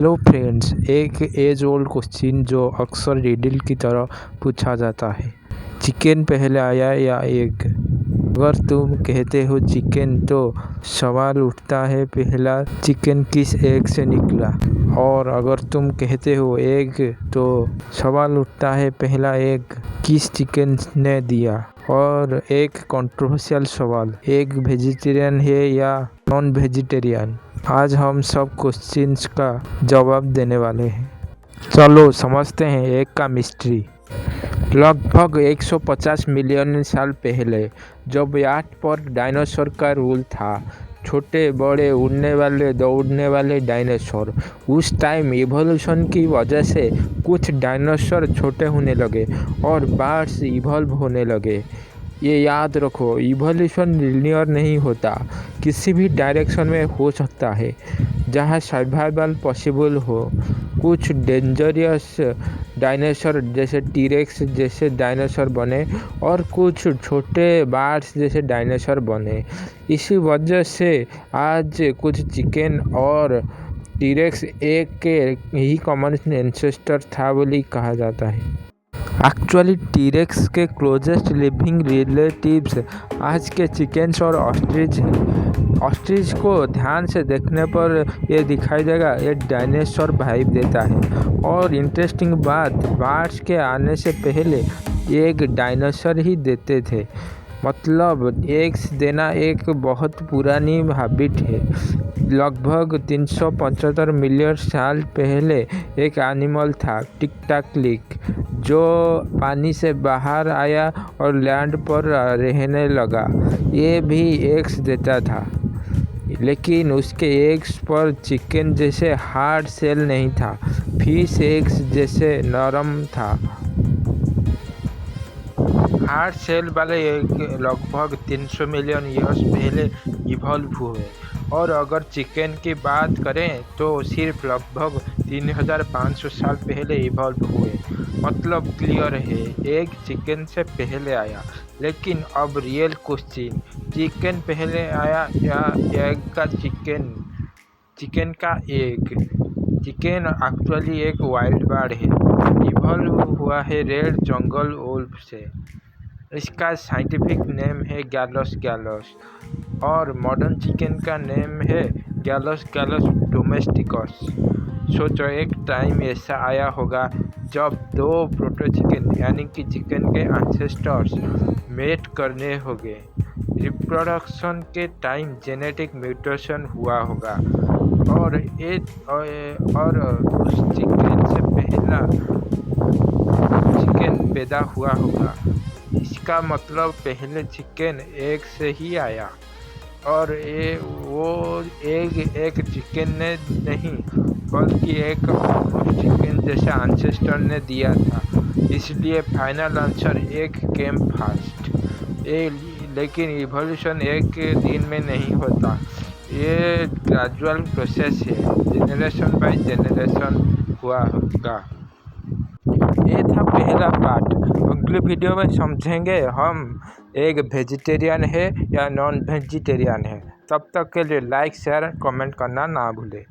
Hello friends, एक as old question जो अक्सर रिडल की तरह पूछा जाता है, चिकन पहले आया या एग? अगर तुम कहते हो चिकन तो सवाल उठता है पहला चिकन किस एग से निकला, और अगर तुम कहते हो एग तो सवाल उठता है पहला एग किस चिकन ने दिया। और एक कंट्रोवर्शियल सवाल, एग वेजिटेरियन है या नॉन वेजिटेरियन? आज हम सब क्वेश्चंस का जवाब देने वाले हैं। चलो समझते हैं एग का मिस्ट्री। लगभग 150 मिलियन साल पहले जब यार्ड पर डायनासोर का रूल था, छोटे बड़े उड़ने वाले दौड़ने वाले डायनासोर, उस टाइम इवोल्यूशन की वजह से कुछ डायनासोर छोटे होने लगे और बर्ड्स इवॉल्व होने लगे। ये याद रखो, इवोल्यूशन लिनियर नहीं होता, किसी भी डायरेक्शन में हो सकता है जहाँ सर्वाइवल पॉसिबल हो। कुछ डेंजरियस डायनासोर जैसे टीरेक्स जैसे डायनासोर बने और कुछ छोटे बर्ड्स जैसे डायनासोर बने। इसी वजह से आज कुछ चिकन और टीरेक्स एक के ही कॉमन एंसेस्टर था बोली कहा जाता है। एक्चुअली टीरेक्स के क्लोजेस्ट लिविंग रिलेटिव्स आज के चिकन्स और ऑस्ट्रिच हैं। ऑस्ट्रिच को ध्यान से देखने पर ये दिखाई देगा, ये डायनासोर वाइब देता है। और इंटरेस्टिंग बात, बर्ड्स के आने से पहले एक डायनासोर ही देते थे। मतलब एग्स देना एक बहुत पुरानी हैबिट है। लगभग 375 मिलियन साल पहले एक एनिमल था, टिकटॉक, जो पानी से बाहर आया और लैंड पर रहने लगा। ये भी एग्स देता था, लेकिन उसके एग्स पर चिकन जैसे हार्ड सेल नहीं था, फिश एग्स जैसे नरम था। हार्ड सेल वाले एग लगभग 300 मिलियन ईयर्स पहले इवॉल्व हुए, और अगर चिकन की बात करें तो सिर्फ लगभग 3500 साल पहले इवॉल्व हुए। मतलब क्लियर है, एग चिकन से पहले आया। लेकिन अब रियल क्वेश्चन, चिकन पहले आया या एग का चिकन? चिकन का एग। चिकन एक्चुअली एक वाइल्ड बर्ड है, इवॉल्व हुआ है रेड जंगल वुल्फ से। इसका साइंटिफिक नेम है गैलस गैलस, और मॉडर्न चिकन का नेम है गैलस गैलस डोमेस्टिकस। सोचो, एक टाइम ऐसा आया होगा जब दो प्रोटो चिकन यानी कि चिकन के एंसेस्टर्स मेट करने होंगे। रिप्रोडक्शन के टाइम जेनेटिक म्यूटेशन हुआ होगा और उस चिकन से पहला चिकन पैदा हुआ होगा। इसका मतलब पहले चिकन एग से ही आया, और वो एग एक चिकन ने नहीं बल्कि एक चिकन जैसा एंसेस्टर ने दिया था। इसलिए final answer egg came first. लेकिन इवोल्यूशन एक दिन में नहीं होता, ये ग्रेजुअल प्रोसेस है, जनरेशन बाय जनरेशन हुआ होगा। ये था पहला पार्ट। अगले वीडियो में समझेंगे हम एग वेजिटेरियन है या नॉन वेजिटेरियन है। तब तक के लिए लाइक शेयर कमेंट करना ना भूलें।